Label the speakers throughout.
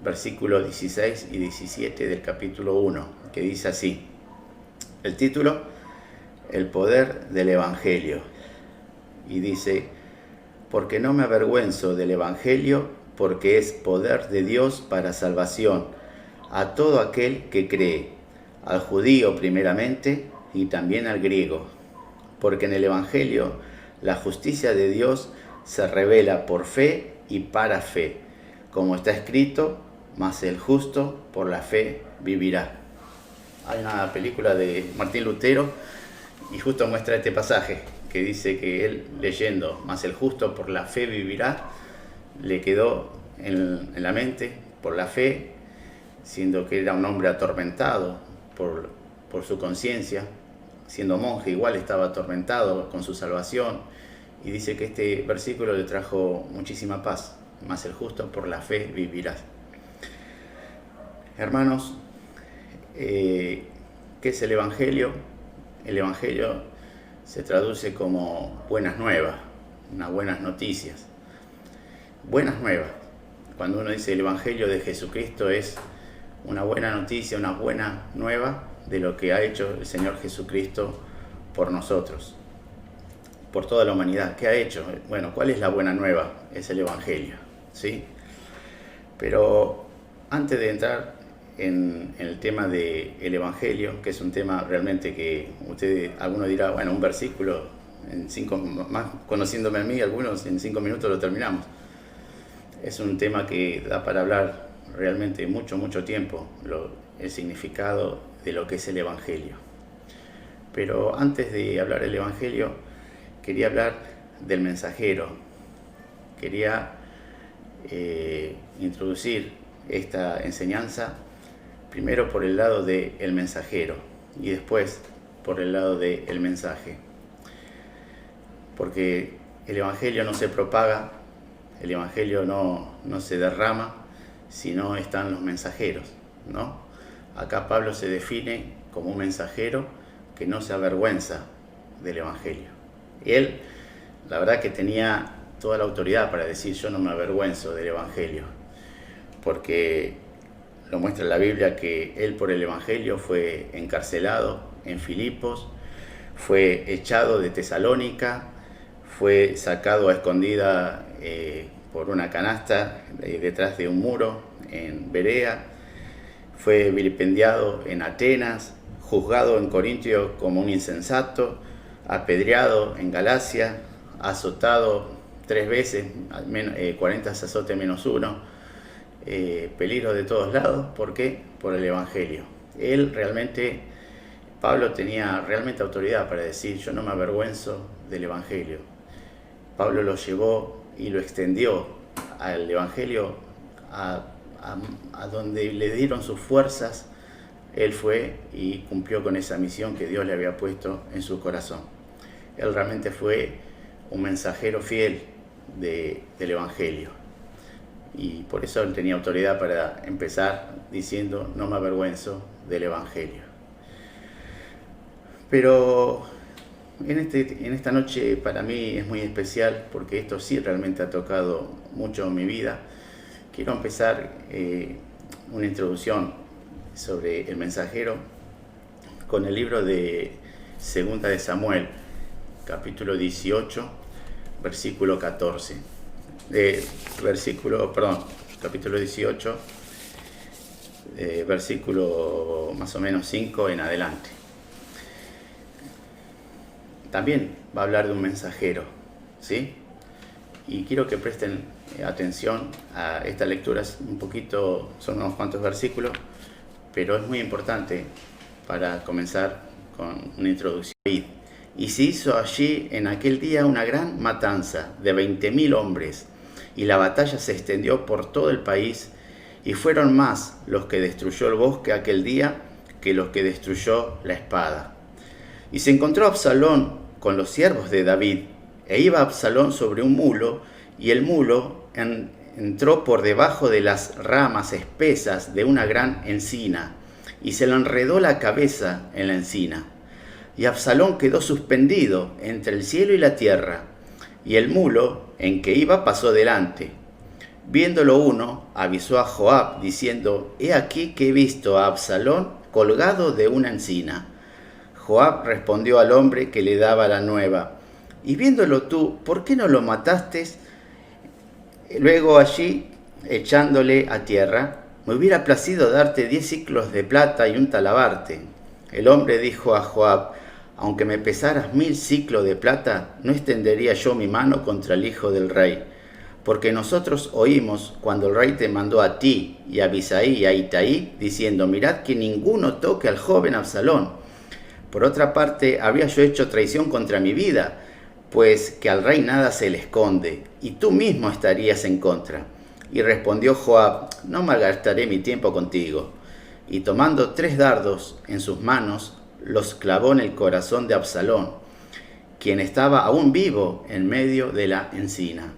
Speaker 1: versículos 16 y 17 del capítulo 1, que dice así. El título, El poder del Evangelio. Y dice, porque no me avergüenzo del Evangelio, porque es poder de Dios para salvación a todo aquel que cree, al judío primeramente y también al griego. Porque en el Evangelio la justicia de Dios se revela por fe y para fe, como está escrito, mas el justo por la fe vivirá. Hay una película de Martín Lutero y justo muestra este pasaje, que dice que él leyendo, mas el justo por la fe vivirá, le quedó en la mente, por la fe, siendo que era un hombre atormentado por su conciencia, siendo monje igual estaba atormentado con su salvación, y dice que este versículo le trajo muchísima paz, mas el justo por la fe vivirá. Hermanos, ¿qué es el Evangelio? El Evangelio se traduce como buenas nuevas, unas buenas noticias. Buenas nuevas. Cuando uno dice el Evangelio de Jesucristo es una buena noticia, una buena nueva de lo que ha hecho el Señor Jesucristo por nosotros, por toda la humanidad. ¿Qué ha hecho? Bueno, ¿cuál es la buena nueva? Es el Evangelio, ¿sí? Pero antes de entrar en el tema del Evangelio, que es un tema realmente que alguno dirá, bueno, un versículo, más conociéndome a mí, algunos en 5 minutos lo terminamos. Es un tema que da para hablar realmente mucho tiempo, el significado de lo que es el Evangelio. Pero antes de hablar del Evangelio, quería hablar del mensajero. Quería introducir esta enseñanza primero por el lado del mensajero y después por el lado del mensaje. Porque el Evangelio no se propaga, el Evangelio no se derrama si no están los mensajeros, ¿no? Acá Pablo se define como un mensajero que no se avergüenza del Evangelio. Él, la verdad que tenía toda la autoridad para decir yo no me avergüenzo del Evangelio, porque lo muestra la Biblia que él por el Evangelio fue encarcelado en Filipos, fue echado de Tesalónica, fue sacado a escondida por una canasta detrás de un muro en Berea, fue vilipendiado en Atenas, juzgado en Corintio como un insensato, apedreado en Galacia, azotado 3 veces, 40 azotes menos 1, peligro de todos lados. ¿Por qué? Por el Evangelio. Pablo tenía realmente autoridad para decir yo no me avergüenzo del Evangelio. Pablo lo llevó y lo extendió al Evangelio a donde le dieron sus fuerzas. Él fue y cumplió con esa misión que Dios le había puesto en su corazón. Él realmente fue un mensajero fiel del Evangelio. Y por eso él tenía autoridad para empezar diciendo no me avergüenzo del Evangelio. Pero en esta noche para mí es muy especial porque esto sí realmente ha tocado mucho mi vida. Quiero empezar una introducción sobre el mensajero con el libro de Segunda de Samuel, capítulo 18, versículo 14. Capítulo 18, versículo más o menos 5 en adelante. También va a hablar de un mensajero, ¿sí? Y quiero que presten atención a estas lecturas, son unos cuantos versículos, pero es muy importante para comenzar con una introducción. Y se hizo allí en aquel día una gran matanza de 20.000 hombres, y la batalla se extendió por todo el país, y fueron más los que destruyó el bosque aquel día que los que destruyó la espada. Y se encontró Absalón con los siervos de David, e iba Absalón sobre un mulo, y el mulo entró por debajo de las ramas espesas de una gran encina, y se le enredó la cabeza en la encina. Y Absalón quedó suspendido entre el cielo y la tierra, y el mulo en que iba pasó delante. Viéndolo uno, avisó a Joab, diciendo: he aquí que he visto a Absalón colgado de una encina. Joab respondió al hombre que le daba la nueva: y viéndolo tú, ¿por qué no lo mataste luego allí echándole a tierra? Me hubiera placido darte 10 siclos de plata y un talabarte. El hombre dijo a Joab: aunque me pesaras 1000 siclos de plata, no extendería yo mi mano contra el hijo del rey. Porque nosotros oímos cuando el rey te mandó a ti y a Abisai y a Itaí, diciendo: mirad que ninguno toque al joven Absalón. Por otra parte, habría yo hecho traición contra mi vida, pues que al rey nada se le esconde, y tú mismo estarías en contra. Y respondió Joab: no malgastaré mi tiempo contigo. Y tomando 3 dardos en sus manos, los clavó en el corazón de Absalón, quien estaba aún vivo en medio de la encina.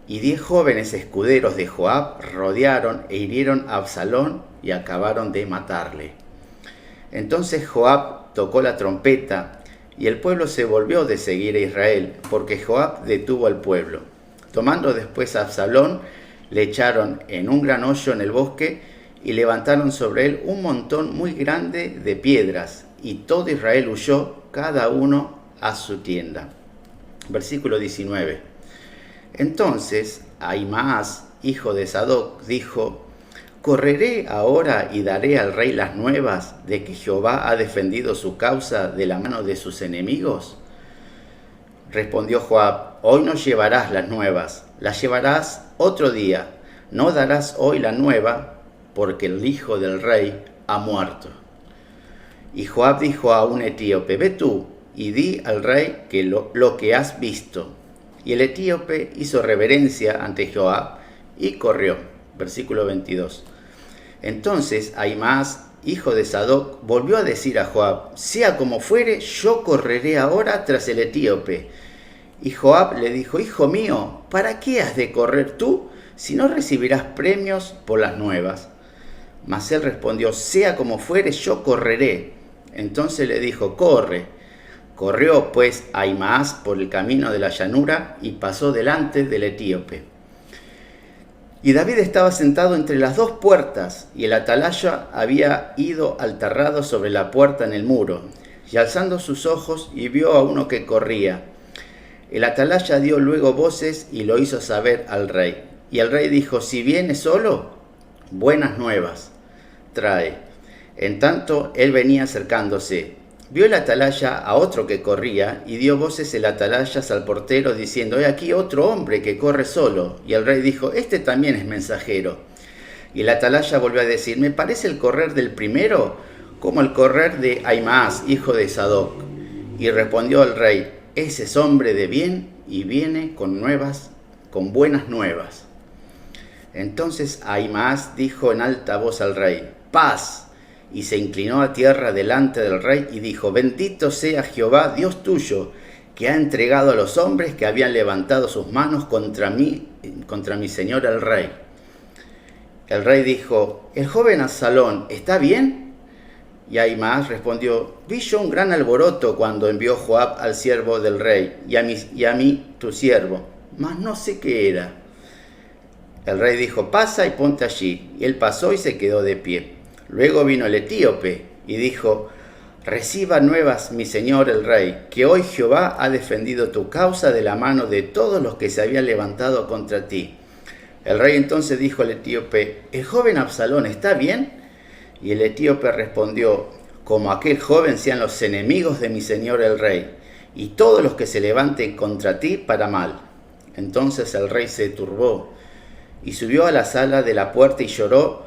Speaker 1: Y 10 jóvenes escuderos de Joab rodearon e hirieron a Absalón y acabaron de matarle. Entonces Joab tocó la trompeta, y el pueblo se volvió de seguir a Israel, porque Joab detuvo al pueblo. Tomando después a Absalón, le echaron en un gran hoyo en el bosque, y levantaron sobre él un montón muy grande de piedras, y todo Israel huyó, cada uno a su tienda. Versículo 19. Entonces Ahimaas, hijo de Sadoc, dijo: ¿correré ahora y daré al rey las nuevas de que Jehová ha defendido su causa de la mano de sus enemigos? Respondió Joab: hoy no llevarás las nuevas, las llevarás otro día. No darás hoy la nueva, porque el hijo del rey ha muerto. Y Joab dijo a un etíope: ve tú y di al rey que lo que has visto. Y el etíope hizo reverencia ante Joab y corrió. Versículo 22. Entonces Ahimaas, hijo de Sadoc, volvió a decir a Joab: sea como fuere, yo correré ahora tras el etíope. Y Joab le dijo: hijo mío, ¿para qué has de correr tú, si no recibirás premios por las nuevas? Mas él respondió: sea como fuere, yo correré. Entonces le dijo: corre. Corrió pues Ahimaas por el camino de la llanura y pasó delante del etíope. Y David estaba sentado entre las 2 puertas, y el atalaya había ido al terrado sobre la puerta en el muro, y alzando sus ojos y vio a uno que corría. El atalaya dio luego voces y lo hizo saber al rey. Y el rey dijo: si viene solo, buenas nuevas trae. En tanto él venía acercándose. Vio el atalaya a otro que corría, y dio voces el atalaya al portero, diciendo: he aquí otro hombre que corre solo. Y el rey dijo: este también es mensajero. Y el atalaya volvió a decir: me parece el correr del primero como el correr de Ahimaas, hijo de Sadoc. Y respondió el rey: ese es hombre de bien y viene con buenas nuevas. Entonces Ahimaas dijo en alta voz al rey: paz. Y se inclinó a tierra delante del rey y dijo: bendito sea Jehová, Dios tuyo, que ha entregado a los hombres que habían levantado sus manos contra mi señor el rey. El rey dijo: ¿el joven Absalón está bien? Y Ahimaas respondió: vi yo un gran alboroto cuando envió Joab al siervo del rey y a mí tu siervo, mas no sé qué era. El rey dijo: pasa y ponte allí. Y él pasó y se quedó de pie. Luego vino el etíope y dijo: reciba nuevas mi señor el rey, que hoy Jehová ha defendido tu causa de la mano de todos los que se habían levantado contra ti. El rey entonces dijo al etíope: ¿el joven Absalón está bien? Y el etíope respondió: como aquel joven sean los enemigos de mi señor el rey, y todos los que se levanten contra ti para mal. Entonces el rey se turbó y subió a la sala de la puerta y lloró,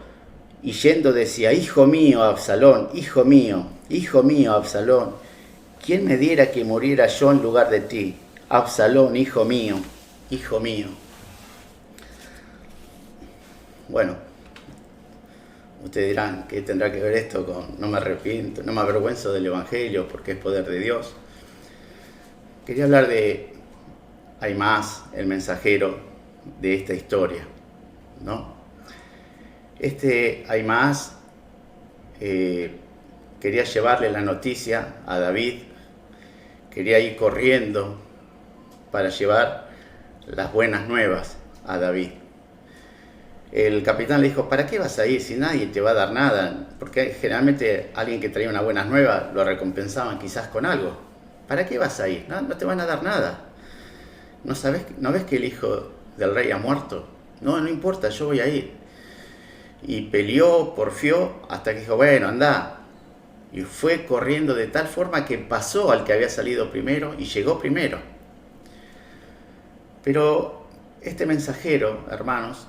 Speaker 1: y yendo decía: hijo mío Absalón, hijo mío Absalón, ¿quién me diera que muriera yo en lugar de ti? Absalón, hijo mío, hijo mío. Bueno, ustedes dirán: ¿qué tendrá que ver esto con no me arrepiento, no me avergüenzo del evangelio porque es poder de Dios? Quería hablar de Ahimaas, el mensajero de esta historia, ¿no? Ahimaas quería llevarle la noticia a David, quería ir corriendo para llevar las buenas nuevas a David. el capitán le dijo, ¿para qué vas a ir si nadie te va a dar nada? Porque generalmente alguien que traía una buena nueva lo recompensaban quizás con algo. ¿Para qué vas a ir? No, no te van a dar nada. ¿No ves que el hijo del rey ha muerto? No, no importa, yo voy a ir. Y peleó, porfió, hasta que dijo, bueno, anda. Y fue corriendo de tal forma que pasó al que había salido primero y llegó primero. Pero este mensajero, hermanos,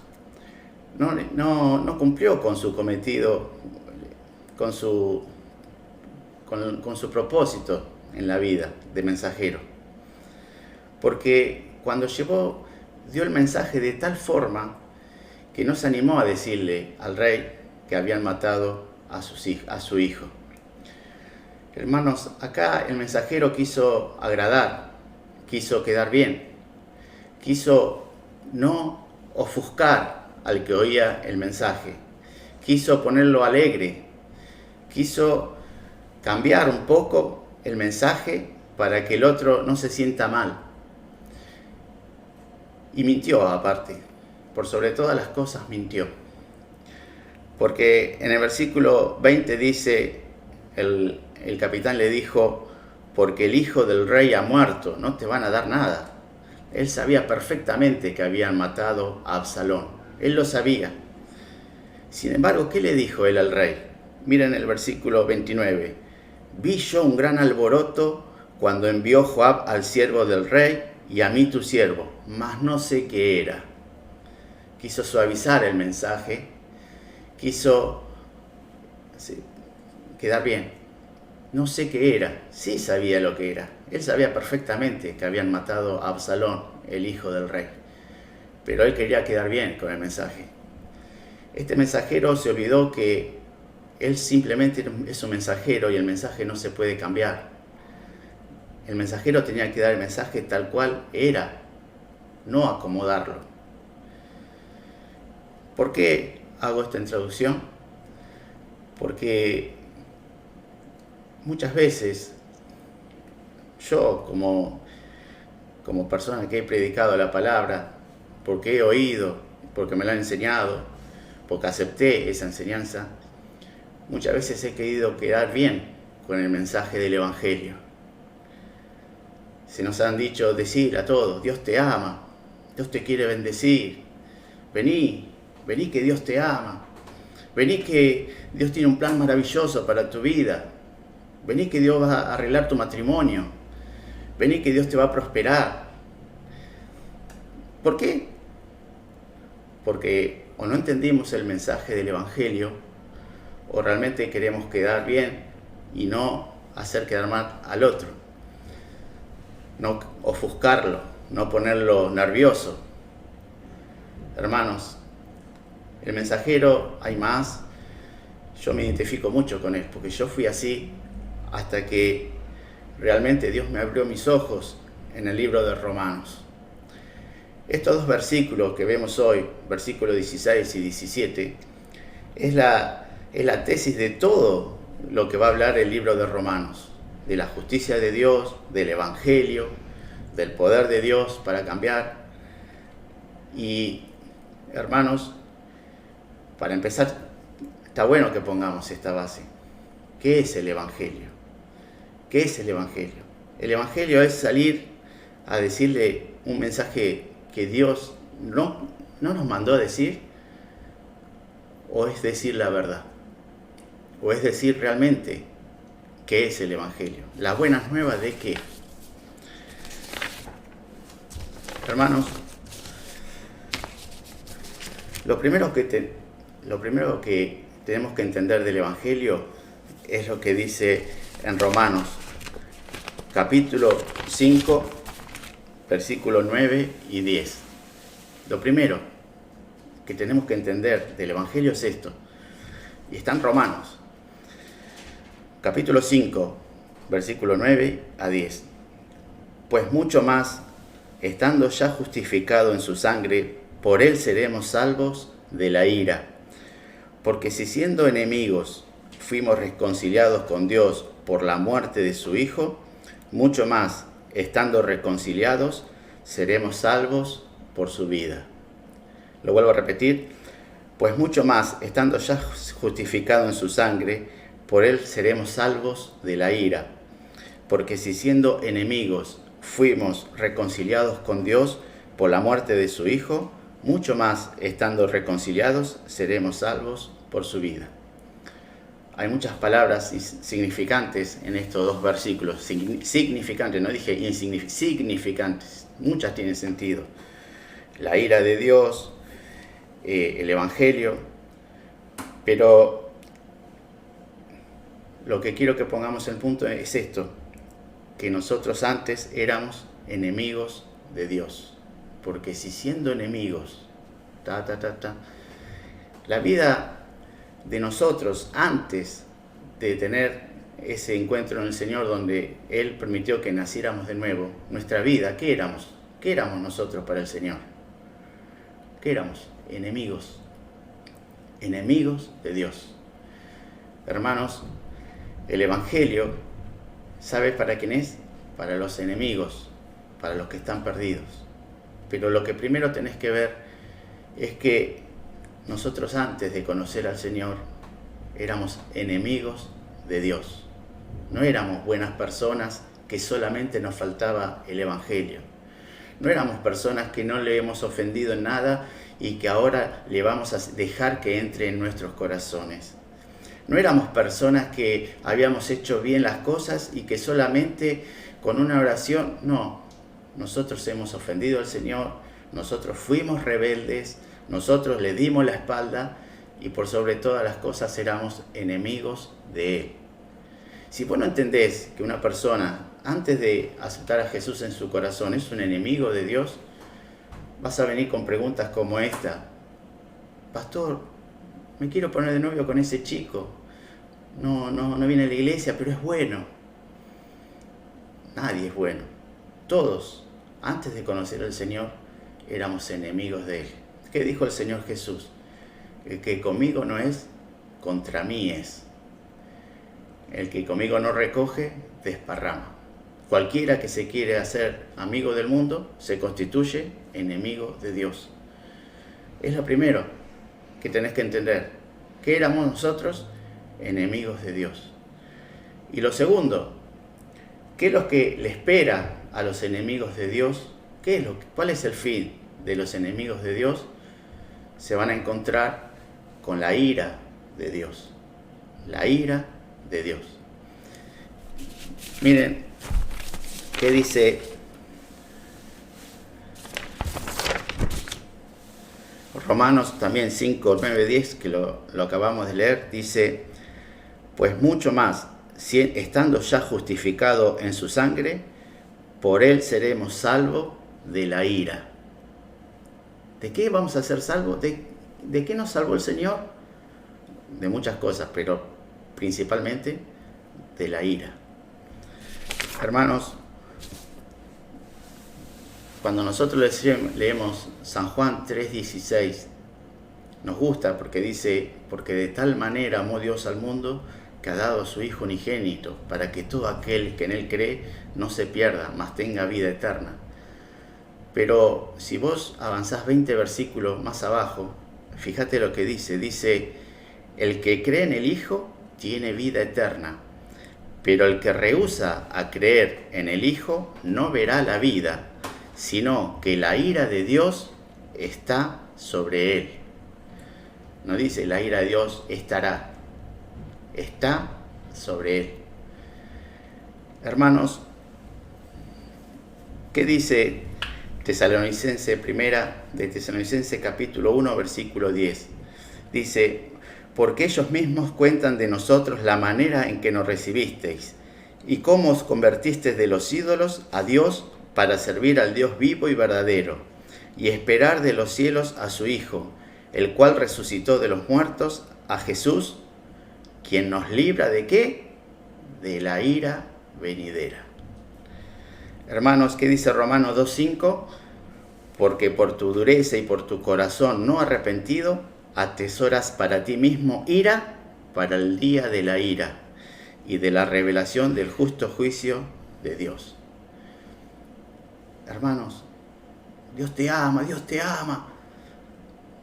Speaker 1: no cumplió con su cometido, con su propósito en la vida de mensajero. Porque cuando llegó, dio el mensaje de tal forma que no se animó a decirle al rey que habían matado a su hijo. Hermanos, acá el mensajero quiso agradar, quiso quedar bien, quiso no ofuscar al que oía el mensaje, quiso ponerlo alegre, quiso cambiar un poco el mensaje para que el otro no se sienta mal. Y mintió aparte, por sobre todas las cosas mintió. Porque en el versículo 20 dice, el capitán le dijo, porque el hijo del rey ha muerto, no te van a dar nada. Él sabía perfectamente que habían matado a Absalón, él lo sabía. Sin embargo, ¿qué le dijo él al rey? Miren el versículo 29. Vi yo un gran alboroto cuando envió Joab al siervo del rey y a mí tu siervo, mas no sé qué era. Quiso suavizar el mensaje, quiso quedar bien. No sé qué era, sí sabía lo que era. Él sabía perfectamente que habían matado a Absalón, el hijo del rey. Pero él quería quedar bien con el mensaje. Este mensajero se olvidó que él simplemente es un mensajero y el mensaje no se puede cambiar. El mensajero tenía que dar el mensaje tal cual era, no acomodarlo. ¿Por qué hago esta introducción? Porque muchas veces yo como persona que he predicado la palabra, porque he oído, porque me lo han enseñado, porque acepté esa enseñanza, muchas veces he querido quedar bien con el mensaje del Evangelio. Se nos han dicho decir a todos, Dios te ama, Dios te quiere bendecir, vení que Dios te ama, vení que Dios tiene un plan maravilloso para tu vida, vení que Dios va a arreglar tu matrimonio, vení que Dios te va a prosperar. ¿Por qué? Porque o no entendimos el mensaje del Evangelio, o realmente queremos quedar bien y no hacer quedar mal al otro, no ofuscarlo, no ponerlo nervioso. Hermanos, el mensajero, hay más, yo me identifico mucho con él, porque yo fui así hasta que realmente Dios me abrió mis ojos en el libro de Romanos. Estos dos versículos que vemos hoy, versículos 16 y 17, es la tesis de todo lo que va a hablar el libro de Romanos, de la justicia de Dios, del Evangelio, del poder de Dios para cambiar. Y, hermanos, para empezar, está bueno que pongamos esta base. ¿Qué es el Evangelio? ¿Qué es el Evangelio? El Evangelio es salir a decirle un mensaje que Dios no nos mandó a decir, o es decir la verdad, o es decir realmente qué es el Evangelio. Las buenas nuevas de qué. Hermanos, lo primero que tenemos que entender del Evangelio es lo que dice en Romanos, capítulo 5, versículos 9 y 10. Lo primero que tenemos que entender del Evangelio es esto, y está en Romanos, capítulo 5, versículo 9 a 10. Pues mucho más, estando ya justificado en su sangre, por él seremos salvos de la ira. Porque si siendo enemigos fuimos reconciliados con Dios por la muerte de su Hijo, mucho más, estando reconciliados, seremos salvos por su vida. Lo vuelvo a repetir. Pues mucho más, estando ya justificado en su sangre, por él seremos salvos de la ira. Porque si siendo enemigos fuimos reconciliados con Dios por la muerte de su Hijo, mucho más, estando reconciliados, seremos salvos por su vida. Hay muchas palabras significantes en estos dos versículos. Significantes, no dije significantes. Muchas tienen sentido. La ira de Dios, el Evangelio. Pero lo que quiero que pongamos en punto es esto, que nosotros antes éramos enemigos de Dios. Porque si siendo enemigos, la vida de nosotros antes de tener ese encuentro en el Señor donde Él permitió que naciéramos de nuevo, nuestra vida, ¿qué éramos? ¿Qué éramos nosotros para el Señor? ¿Qué éramos? Enemigos. Enemigos de Dios. Hermanos, el Evangelio, ¿sabes para quién es? Para los enemigos, para los que están perdidos. Pero lo que primero tenés que ver es que nosotros antes de conocer al Señor éramos enemigos de Dios. No éramos buenas personas que solamente nos faltaba el Evangelio. No éramos personas que no le hemos ofendido en nada y que ahora le vamos a dejar que entre en nuestros corazones. No éramos personas que habíamos hecho bien las cosas y que solamente con una oración, no. Nosotros hemos ofendido al Señor, nosotros fuimos rebeldes, nosotros le dimos la espalda y por sobre todas las cosas éramos enemigos de Él. Si vos no entendés que una persona, antes de aceptar a Jesús en su corazón, es un enemigo de Dios, vas a venir con preguntas como esta. Pastor, me quiero poner de novio con ese chico. No viene a la iglesia, pero es bueno. Nadie es bueno. Todos, antes de conocer al Señor, éramos enemigos de Él. ¿Qué dijo el Señor Jesús? El que conmigo no es, contra mí es. El que conmigo no recoge, desparrama. Cualquiera que se quiere hacer amigo del mundo, se constituye enemigo de Dios. Es lo primero que tenés que entender. ¿Qué éramos nosotros? Enemigos de Dios. Y lo segundo, ¿qué es lo que le espera a los enemigos de Dios? ¿Cuál es el fin de los enemigos de Dios? Se van a encontrar con la ira de Dios. La ira de Dios. Miren, ¿qué dice Romanos también 5, 9, 10, que lo acabamos de leer? Dice, pues mucho más, estando ya justificado en su sangre, por él seremos salvos de la ira. ¿De qué vamos a ser salvos? ¿De qué nos salvó el Señor? De muchas cosas, pero principalmente de la ira. Hermanos, cuando nosotros leemos San Juan 3:16, nos gusta porque dice, porque de tal manera amó Dios al mundo que ha dado a su Hijo unigénito, para que todo aquel que en Él cree no se pierda, mas tenga vida eterna. Pero si vos avanzás 20 versículos más abajo, fíjate lo que dice, el que cree en el Hijo tiene vida eterna, pero el que rehúsa a creer en el Hijo no verá la vida, sino que la ira de Dios está sobre él. No dice la ira de Dios estará, está sobre él. Hermanos, ¿qué dice Tesalonicense capítulo 1, versículo 10? Dice, porque ellos mismos cuentan de nosotros la manera en que nos recibisteis y cómo os convertisteis de los ídolos a Dios para servir al Dios vivo y verdadero y esperar de los cielos a su Hijo, el cual resucitó de los muertos, a Jesús, quien nos libra ¿de qué? De la ira venidera. Hermanos, ¿qué dice Romanos 2:5? Porque por tu dureza y por tu corazón no arrepentido, atesoras para ti mismo ira para el día de la ira y de la revelación del justo juicio de Dios. Hermanos, Dios te ama, Dios te ama.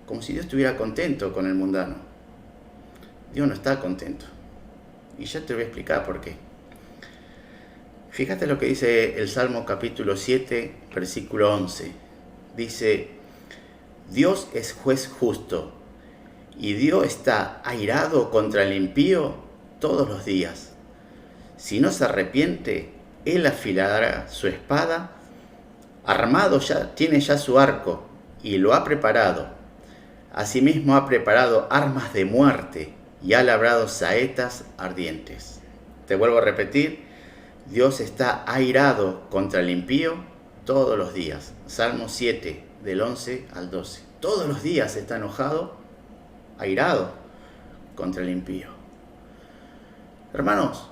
Speaker 1: como si Dios estuviera contento con el mundano. Dios no está contento. Y ya te voy a explicar por qué. Fíjate lo que dice el Salmo capítulo 7, versículo 11. Dice, Dios es juez justo, y Dios está airado contra el impío todos los días. Si no se arrepiente, Él afilará su espada, armado ya, tiene ya su arco, y lo ha preparado. Asimismo ha preparado armas de muerte, y ha labrado saetas ardientes. Te vuelvo a repetir, Dios está airado contra el impío todos los días. Salmo 7, del 11 al 12. Todos los días está enojado, airado contra el impío. Hermanos,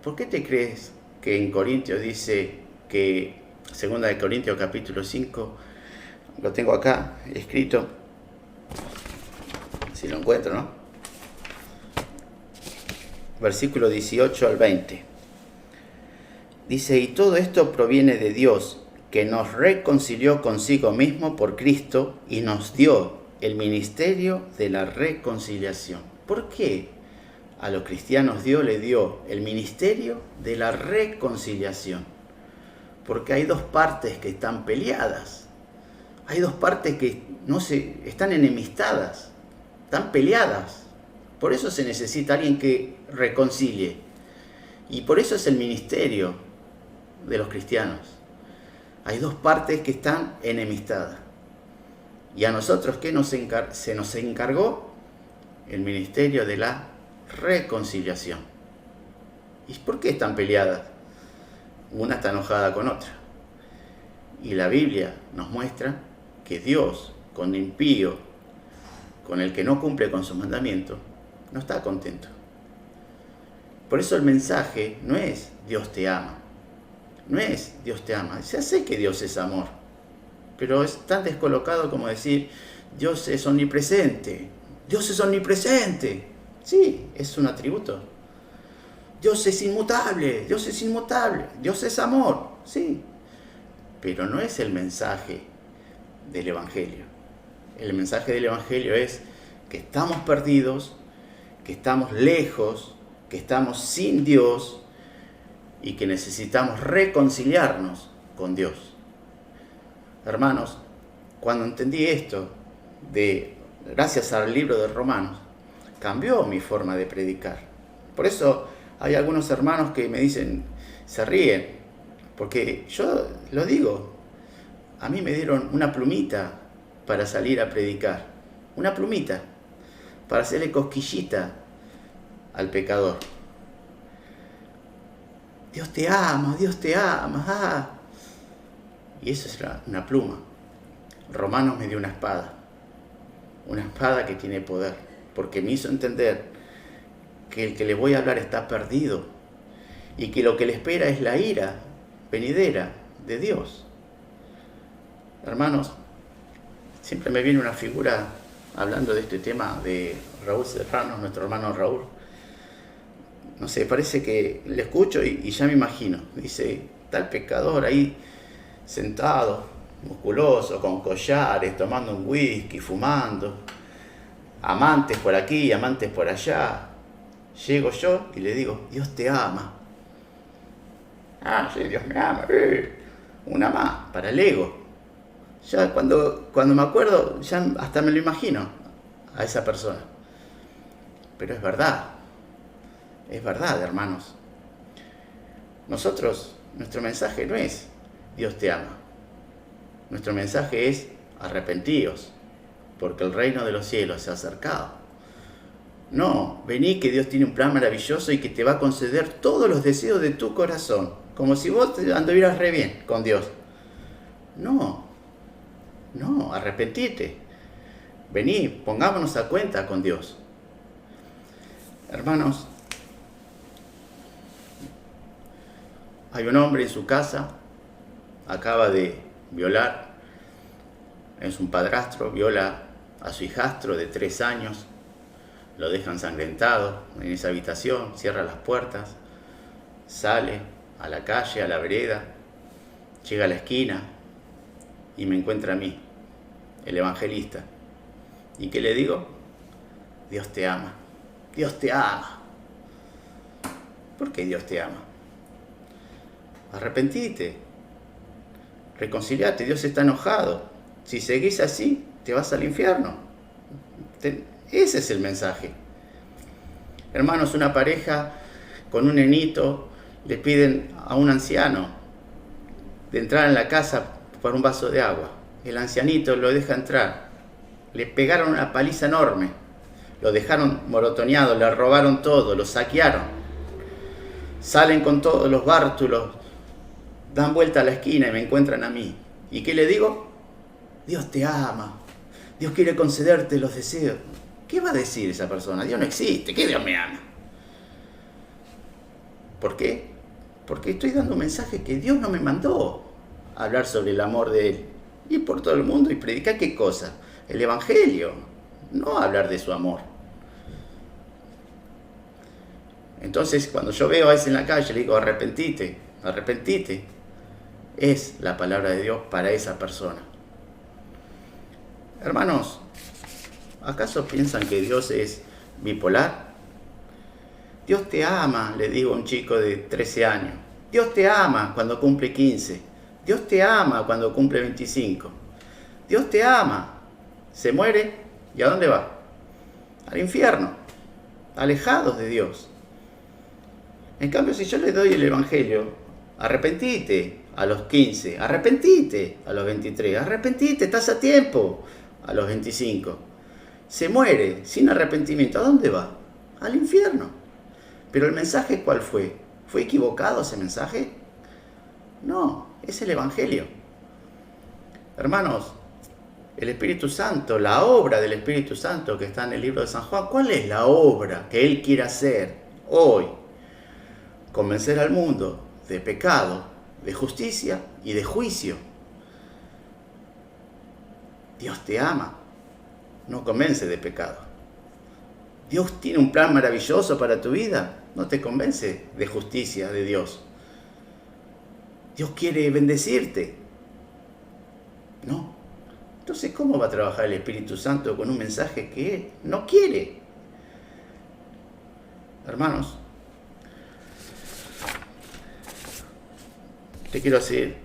Speaker 1: ¿por qué te crees que en Corintios dice que, 2 de Corintios capítulo 5, lo tengo acá escrito, si lo encuentro, ¿no? Versículo 18 al 20. Dice, y todo esto proviene de Dios, que nos reconcilió consigo mismo por Cristo y nos dio el ministerio de la reconciliación. ¿Por qué a los cristianos Dios le dio el ministerio de la reconciliación? Porque hay dos partes que están peleadas. Hay dos partes que están enemistadas, están peleadas. Por eso se necesita alguien que reconcilie. Y por eso es el ministerio de los cristianos. Hay dos partes que están enemistadas. Y a nosotros, ¿qué se nos encargó? El ministerio de la reconciliación. ¿Y por qué están peleadas? Una está enojada con otra. Y la Biblia nos muestra que Dios, con el impío, con el que no cumple con sus mandamientos, no está contento. Por eso el mensaje no es Dios te ama. No es Dios te ama. Ya sé que Dios es amor. Pero es tan descolocado como decir Dios es omnipresente. Dios es omnipresente. Sí, es un atributo. Dios es inmutable. Dios es inmutable. Dios es amor. Sí. Pero no es el mensaje del Evangelio. El mensaje del Evangelio es que estamos perdidos, que estamos lejos, que estamos sin Dios y que necesitamos reconciliarnos con Dios. Hermanos, cuando entendí esto, gracias al libro de Romanos, cambió mi forma de predicar. Por eso hay algunos hermanos que me dicen, se ríen, porque yo lo digo, a mí me dieron una plumita para salir a predicar, una plumita, para hacerle cosquillita al pecador. Dios te ama, Dios te ama. Ah. Y eso es una pluma. Romanos me dio una espada que tiene poder, porque me hizo entender que el que le voy a hablar está perdido y que lo que le espera es la ira venidera de Dios. Hermanos, siempre me viene una figura hablando de este tema de Raúl Serrano, nuestro hermano Raúl. No sé, parece que le escucho y ya me imagino. Dice, está el pecador ahí sentado, musculoso, con collares, tomando un whisky, fumando, amantes por aquí, amantes por allá. Llego yo y le digo, Dios te ama. Ah, sí, Dios me ama. Una más, para el ego. Ya cuando me acuerdo, ya hasta me lo imagino a esa persona. Pero es verdad, hermanos. Nuestro mensaje no es Dios te ama. Nuestro mensaje es arrepentíos, porque el reino de los cielos se ha acercado. No, vení que Dios tiene un plan maravilloso y que te va a conceder todos los deseos de tu corazón, como si vos anduvieras re bien con Dios. No, arrepentite. Vení, pongámonos a cuenta con Dios. Hermanos, hay un hombre en su casa, acaba de violar, es un padrastro, viola a su hijastro de 3 años, lo deja ensangrentado en esa habitación, cierra las puertas, sale a la calle, a la vereda, llega a la esquina y me encuentra a mí, el evangelista. ¿Y qué le digo? Dios te ama. Dios te ama. ¿Por qué Dios te ama? Arrepentite. Reconciliate. Dios está enojado. Si seguís así, te vas al infierno. Ese es el mensaje. Hermanos, una pareja con un nenito le piden a un anciano de entrar en la casa por un vaso de agua. El ancianito lo deja entrar. Le pegaron una paliza enorme. Lo dejaron morotoneado, le robaron todo, lo saquearon. Salen con todos los bártulos, dan vuelta a la esquina y me encuentran a mí. ¿Y qué le digo? Dios te ama. Dios quiere concederte los deseos. ¿Qué va a decir esa persona? Dios no existe. ¿Qué Dios me ama? ¿Por qué? Porque estoy dando un mensaje que Dios no me mandó a hablar sobre el amor de Él. Ir por todo el mundo y predicar ¿qué cosa? El Evangelio. No hablar de su amor. Entonces, cuando yo veo a ese en la calle, le digo, arrepentite, arrepentite. Es la palabra de Dios para esa persona. Hermanos, ¿acaso piensan que Dios es bipolar? Dios te ama, le digo a un chico de 13 años. Dios te ama cuando cumple 15. Dios te ama cuando cumple 25. Dios te ama. Se muere, ¿y a dónde va? Al infierno, alejados de Dios. En cambio, si yo le doy el Evangelio, arrepentite a los 15, arrepentite a los 23, arrepentite, estás a tiempo a los 25. Se muere sin arrepentimiento, ¿a dónde va? Al infierno. Pero el mensaje, ¿cuál fue? ¿Fue equivocado ese mensaje? No, es el Evangelio. Hermanos, el Espíritu Santo, la obra del Espíritu Santo que está en el libro de San Juan, ¿cuál es la obra que Él quiere hacer hoy? Convencer al mundo de pecado, de justicia y de juicio. Dios te ama, no convence de pecado. Dios tiene un plan maravilloso para tu vida, no te convence de justicia de Dios. Dios quiere bendecirte. No. Entonces, ¿cómo va a trabajar el Espíritu Santo con un mensaje que Él no quiere? Hermanos, te quiero decir,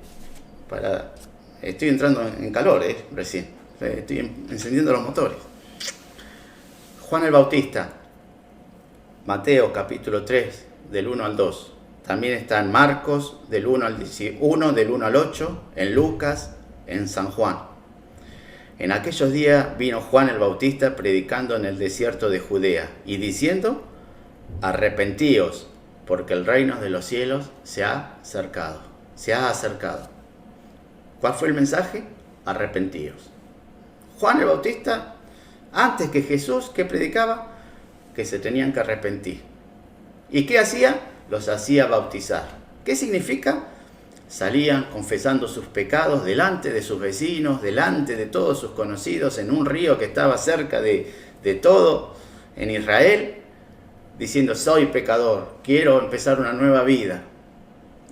Speaker 1: estoy entrando en calor, recién. Estoy encendiendo los motores. Juan el Bautista, Mateo capítulo 3, del 1 al 2. También está en Marcos, del 1 al 8, en Lucas, en San Juan. En aquellos días vino Juan el Bautista predicando en el desierto de Judea y diciendo, arrepentíos, porque el reino de los cielos se ha acercado. Se ha acercado. ¿Cuál fue el mensaje? Arrepentíos. Juan el Bautista, antes que Jesús, ¿qué predicaba? Que se tenían que arrepentir. ¿Y qué hacía? Los hacía bautizar. ¿Qué significa? Salían confesando sus pecados delante de sus vecinos, delante de todos sus conocidos, en un río que estaba cerca de todo en Israel, diciendo, soy pecador, quiero empezar una nueva vida.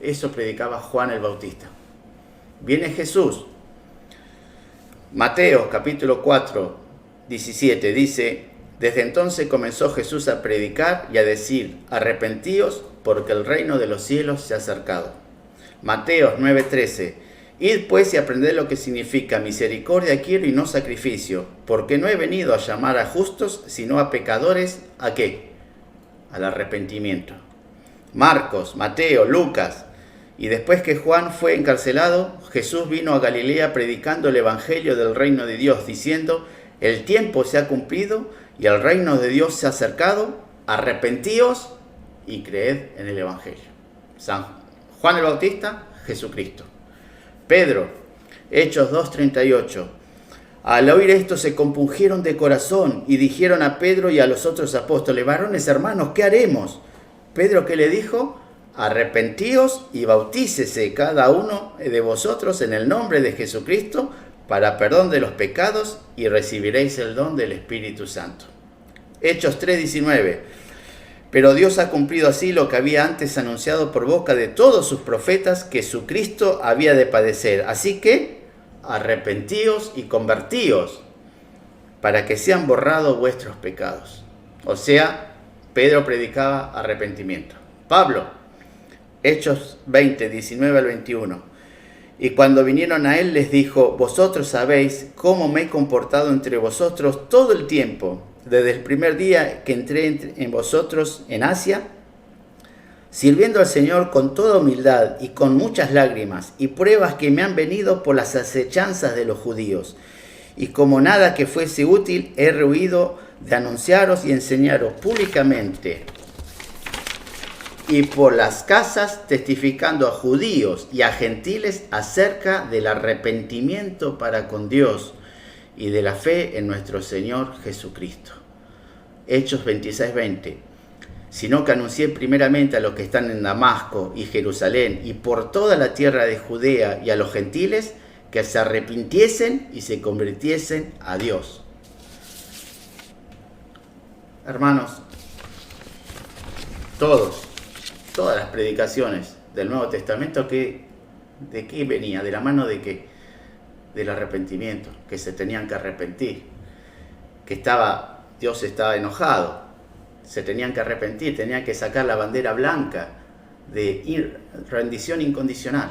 Speaker 1: Eso predicaba Juan el Bautista. Viene Jesús. Mateo capítulo 4, 17 dice, desde entonces comenzó Jesús a predicar y a decir, arrepentíos porque el reino de los cielos se ha acercado. Mateo 9, 13, id pues y aprended lo que significa misericordia quiero y no sacrificio, porque no he venido a llamar a justos, sino a pecadores, ¿a qué? Al arrepentimiento. Marcos, Mateo, Lucas. Y después que Juan fue encarcelado, Jesús vino a Galilea predicando el evangelio del reino de Dios, diciendo, el tiempo se ha cumplido y el reino de Dios se ha acercado, arrepentíos y creed en el evangelio. San Juan el Bautista, Jesucristo. Pedro, Hechos 2:38. Al oír esto se compungieron de corazón y dijeron a Pedro y a los otros apóstoles, varones hermanos, ¿qué haremos? Pedro, ¿qué le dijo? Arrepentíos y bautícese cada uno de vosotros en el nombre de Jesucristo para perdón de los pecados y recibiréis el don del Espíritu Santo. Hechos 3:19. Pero Dios ha cumplido así lo que había antes anunciado por boca de todos sus profetas, que su Cristo había de padecer. Así que arrepentíos y convertíos para que sean borrados vuestros pecados. O sea, Pedro predicaba arrepentimiento. Pablo, Hechos 20, 19 al 21. Y cuando vinieron a él les dijo, vosotros sabéis cómo me he comportado entre vosotros todo el tiempo, desde el primer día que entré en vosotros en Asia, sirviendo al Señor con toda humildad y con muchas lágrimas y pruebas que me han venido por las acechanzas de los judíos. Y como nada que fuese útil, he rehuido de anunciaros y enseñaros públicamente y por las casas, testificando a judíos y a gentiles acerca del arrepentimiento para con Dios y de la fe en nuestro Señor Jesucristo. Hechos 26, 20. Sino que anuncié primeramente a los que están en Damasco y Jerusalén y por toda la tierra de Judea y a los gentiles que se arrepintiesen y se convirtiesen a Dios. Hermanos, todas las predicaciones del Nuevo Testamento, ¿de qué venía? ¿De la mano de qué? Del arrepentimiento, que se tenían que arrepentir, que Dios estaba enojado, se tenían que arrepentir, tenían que sacar la bandera blanca de rendición incondicional.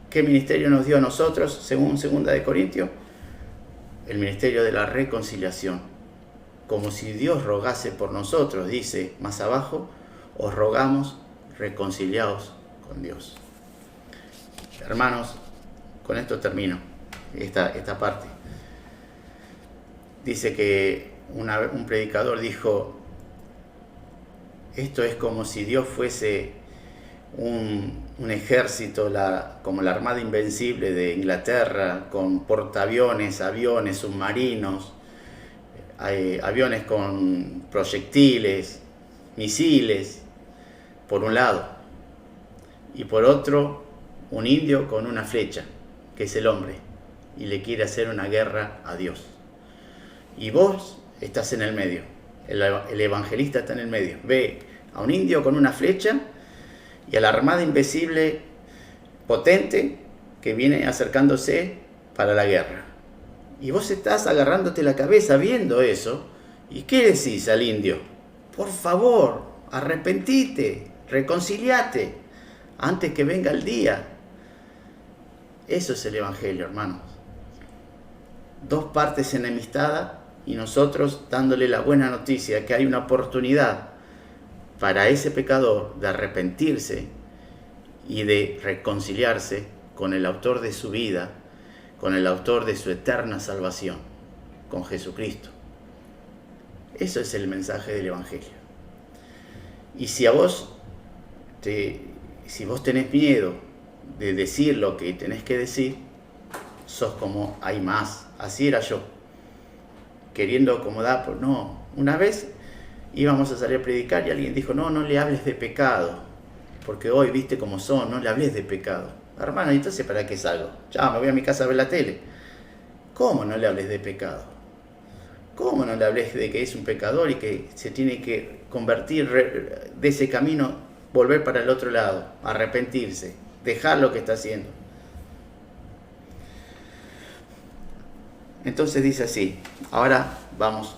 Speaker 1: ¿Qué ministerio nos dio a nosotros, según 2 de Corintios? El ministerio de la reconciliación. Como si Dios rogase por nosotros, dice más abajo, os rogamos, reconciliaos con Dios. Hermanos, con esto termino esta parte. Dice que un predicador dijo, esto es como si Dios fuese un ejército, como la Armada Invencible de Inglaterra, con portaaviones, aviones, submarinos, aviones con proyectiles, misiles, por un lado, y por otro, un indio con una flecha, que es el hombre, y le quiere hacer una guerra a Dios. Y vos estás en el medio, el evangelista está en el medio, ve a un indio con una flecha y a la armada invencible potente que viene acercándose para la guerra. Y vos estás agarrándote la cabeza viendo eso, ¿y qué decís al indio? Por favor, arrepentite, reconciliate, antes que venga el día. Eso es el Evangelio, hermanos. Dos partes enemistadas y nosotros dándole la buena noticia que hay una oportunidad para ese pecador de arrepentirse y de reconciliarse con el autor de su vida, con el autor de su eterna salvación, con Jesucristo. Eso es el mensaje del Evangelio. Y si vos tenés miedo de decir lo que tenés que decir, sos como hay más. Así era yo, queriendo acomodar, pues no. Una vez íbamos a salir a predicar y alguien dijo, no le hables de pecado, porque hoy viste cómo son, no le hables de pecado. Hermano, entonces ¿para qué salgo? Ya me voy a mi casa a ver la tele. ¿Cómo no le hables de pecado? ¿Cómo no le hables de que es un pecador y que se tiene que convertir de ese camino, volver para el otro lado, arrepentirse, dejar lo que está haciendo? Entonces dice así, ahora vamos,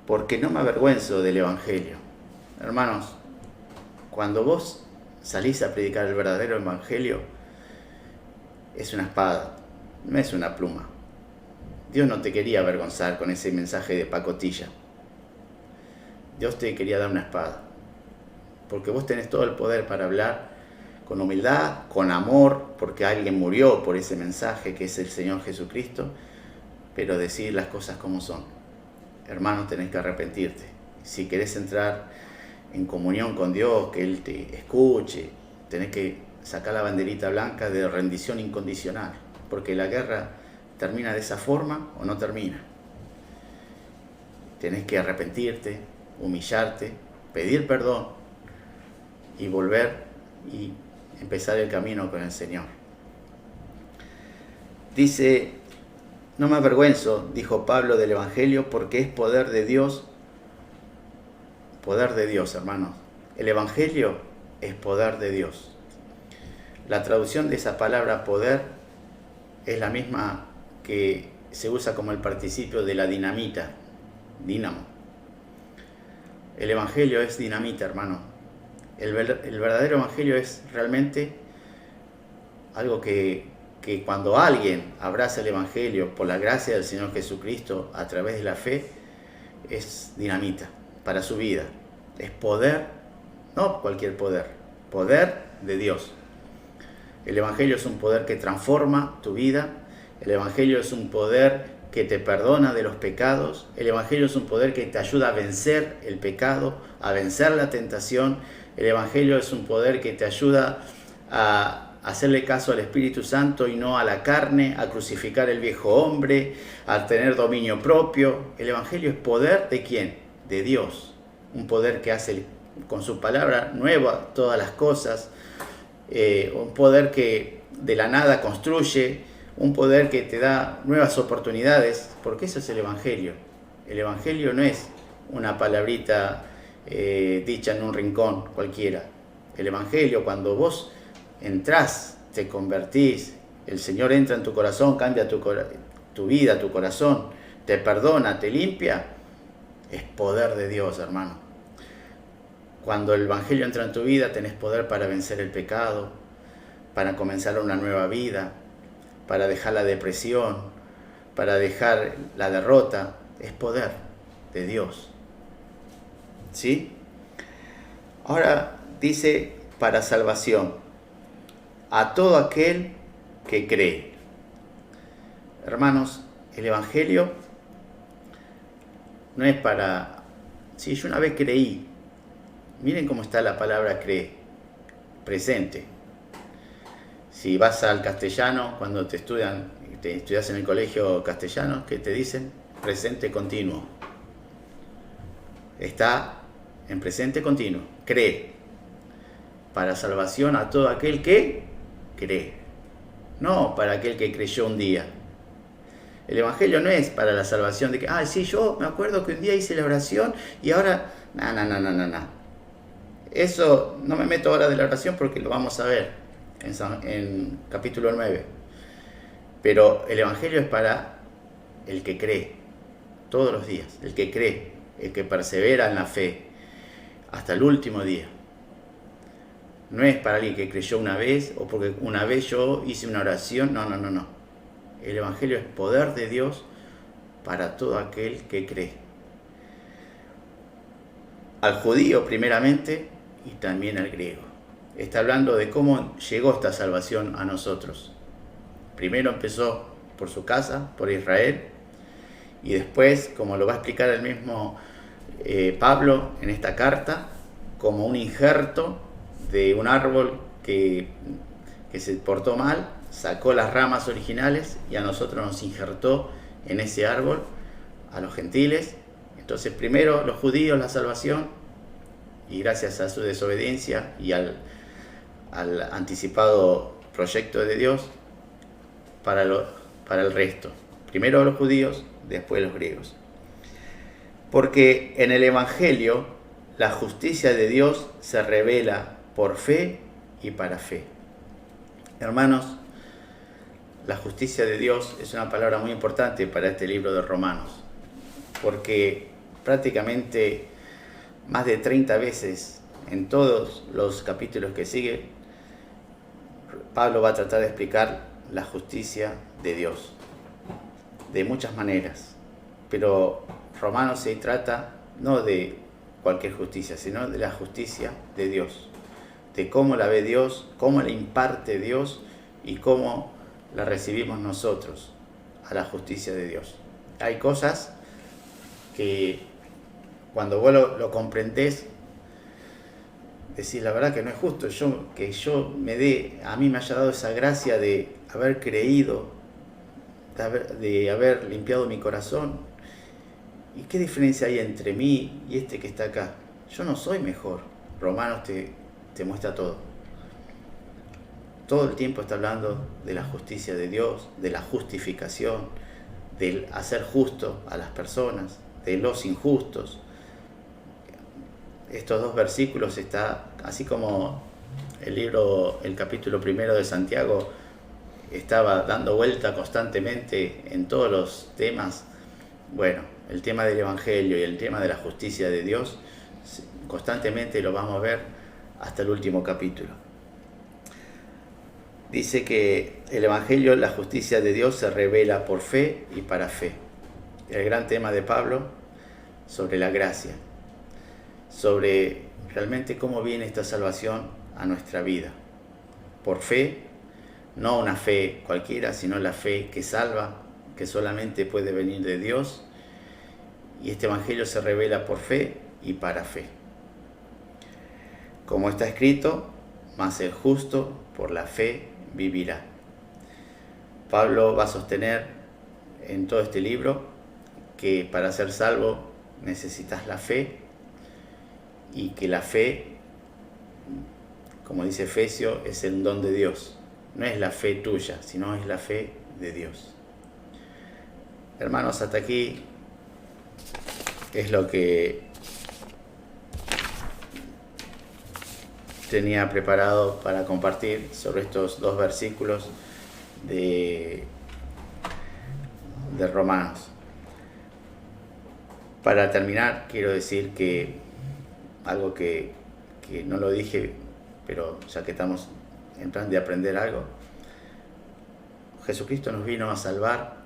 Speaker 1: porque no me avergüenzo del Evangelio. Hermanos, cuando vos salís a predicar el verdadero Evangelio, es una espada, no es una pluma. Dios no te quería avergonzar con ese mensaje de pacotilla. Dios te quería dar una espada, porque vos tenés todo el poder para hablar con humildad, con amor, porque alguien murió por ese mensaje que es el Señor Jesucristo, pero decir las cosas como son. Hermano, tenés que arrepentirte. Si querés entrar en comunión con Dios, que Él te escuche, tenés que sacar la banderita blanca de rendición incondicional, porque la guerra termina de esa forma o no termina. Tenés que arrepentirte, humillarte, pedir perdón y volver y empezar el camino con el Señor. Dice, no me avergüenzo, dijo Pablo, del Evangelio, porque es poder de Dios. Poder de Dios, hermanos. El Evangelio es poder de Dios. La traducción de esa palabra poder es la misma que se usa como el participio de la dinamita, dínamo. El Evangelio es dinamita, hermano. El verdadero Evangelio es realmente algo que cuando alguien abraza el Evangelio por la gracia del Señor Jesucristo a través de la fe, es dinamita para su vida. Es poder, no cualquier poder, poder de Dios. El Evangelio es un poder que transforma tu vida. El Evangelio es un poder que te perdona de los pecados. El Evangelio es un poder que te ayuda a vencer el pecado, a vencer la tentación. El Evangelio es un poder que te ayuda a hacerle caso al Espíritu Santo y no a la carne, a crucificar el viejo hombre, a tener dominio propio. El Evangelio es poder ¿de quién? De Dios. Un poder que hace con su palabra nueva todas las cosas. Un poder que de la nada construye, un poder que te da nuevas oportunidades, porque eso es el Evangelio. El Evangelio no es una palabrita dicha en un rincón cualquiera. El Evangelio, cuando vos entrás, te convertís, el Señor entra en tu corazón, cambia tu vida, tu corazón, te perdona, te limpia, es poder de Dios, hermano. Cuando el Evangelio entra en tu vida, tenés poder para vencer el pecado, para comenzar una nueva vida, para dejar la depresión, para dejar la derrota. Es poder de Dios. ¿Sí? Ahora dice para salvación a todo aquel que cree. Hermanos, el Evangelio no es para... Si yo una vez creí, miren cómo está la palabra cree, presente. Si vas al castellano, cuando te estudias en el colegio castellano, ¿qué te dicen? Presente continuo. Está en presente continuo. Cree. Para salvación a todo aquel que cree. No para aquel que creyó un día. El Evangelio no es para la salvación de que, sí, yo me acuerdo que un día hice la oración y ahora... No. Eso no me meto ahora de la oración porque lo vamos a ver en capítulo 9. Pero el Evangelio es para el que cree todos los días, el que cree, el que persevera en la fe hasta el último día. No es para alguien que creyó una vez o porque una vez yo hice una oración. No. El Evangelio es poder de Dios para todo aquel que cree. Al judío primeramente y también al griego. Está hablando de cómo llegó esta salvación a nosotros. Primero empezó por su casa, por Israel, y después, como lo va a explicar el mismo Pablo en esta carta, como un injerto de un árbol que se portó mal, sacó las ramas originales y a nosotros nos injertó en ese árbol, a los gentiles. Entonces primero los judíos la salvación, y gracias a su desobediencia y al anticipado proyecto de Dios para el resto. Primero los judíos, después los griegos. Porque en el Evangelio la justicia de Dios se revela por fe y para fe. Hermanos, la justicia de Dios es una palabra muy importante para este libro de Romanos, porque prácticamente más de 30 veces en todos los capítulos que siguen, Pablo va a tratar de explicar la justicia de Dios de muchas maneras, pero Romanos se trata no de cualquier justicia, sino de la justicia de Dios, de cómo la ve Dios, cómo la imparte Dios y cómo la recibimos nosotros a la justicia de Dios. Hay cosas que cuando vos lo comprendés, decís, la verdad que no es justo a mí me haya dado esa gracia de haber creído, de haber limpiado mi corazón. ¿Y qué diferencia hay entre mí y este que está acá? Yo no soy mejor. Romanos te muestra todo. Todo el tiempo está hablando de la justicia de Dios, de la justificación, del hacer justo a las personas, de los injustos. Estos dos versículos está, así como el capítulo 1 de Santiago, estaba dando vuelta constantemente en todos los temas. Bueno, el tema del Evangelio y el tema de la justicia de Dios, constantemente lo vamos a ver hasta el último capítulo. Dice que el Evangelio, la justicia de Dios, se revela por fe y para fe. El gran tema de Pablo sobre la gracia, sobre realmente cómo viene esta salvación a nuestra vida. Por fe, no una fe cualquiera, sino la fe que salva, que solamente puede venir de Dios. Y este Evangelio se revela por fe y para fe. Como está escrito, mas el justo por la fe vivirá. Pablo va a sostener en todo este libro que para ser salvo necesitas la fe, y que la fe, como dice Efesios, es el don de Dios. No es la fe tuya, sino es la fe de Dios. Hermanos, hasta aquí es lo que tenía preparado para compartir sobre estos 2 versículos de Romanos. Para terminar, quiero decir que algo que no lo dije, pero ya que estamos en plan de aprender algo, Jesucristo nos vino a salvar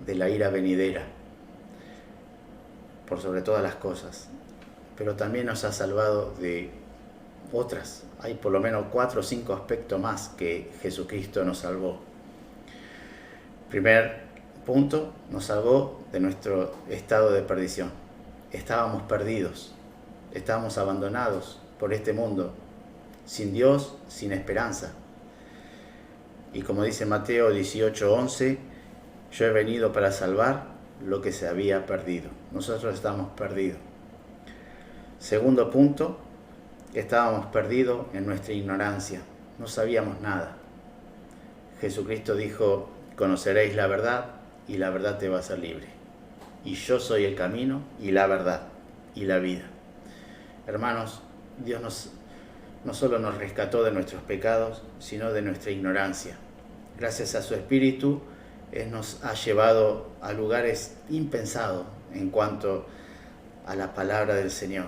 Speaker 1: de la ira venidera, por sobre todas las cosas, pero también nos ha salvado de otras. Hay por lo menos 4 o 5 aspectos más que Jesucristo nos salvó. Primer punto, nos salvó de nuestro estado de perdición. Estábamos perdidos, estábamos abandonados por este mundo, sin Dios, sin esperanza. Y como dice Mateo 18:11, yo he venido para salvar lo que se había perdido. Nosotros estamos perdidos. Segundo punto, estábamos perdidos en nuestra ignorancia, no sabíamos nada. Jesucristo dijo, conoceréis la verdad y la verdad te va a hacer libre. Y yo soy el camino y la verdad y la vida. Hermanos, Dios no solo nos rescató de nuestros pecados, sino de nuestra ignorancia. Gracias a su Espíritu, Él nos ha llevado a lugares impensados en cuanto a la palabra del Señor.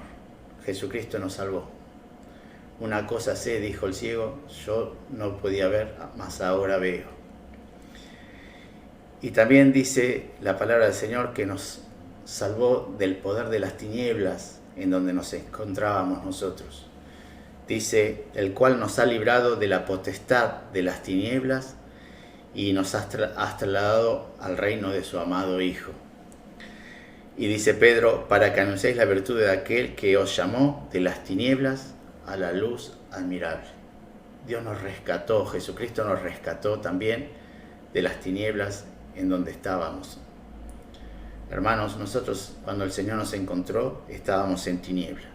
Speaker 1: Jesucristo nos salvó. Una cosa sé, dijo el ciego, yo no podía ver, mas ahora veo. Y también dice la palabra del Señor que nos salvó del poder de las tinieblas en donde nos encontrábamos nosotros. Dice, el cual nos ha librado de la potestad de las tinieblas y nos ha trasladado al reino de su amado Hijo. Y dice Pedro, para que anunciéis la virtud de aquel que os llamó de las tinieblas a la luz admirable. Dios nos rescató, Jesucristo nos rescató también de las tinieblas en donde estábamos. Hermanos, nosotros cuando el Señor nos encontró, estábamos en tiniebla.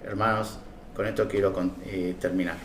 Speaker 1: Hermanos, con esto quiero terminar.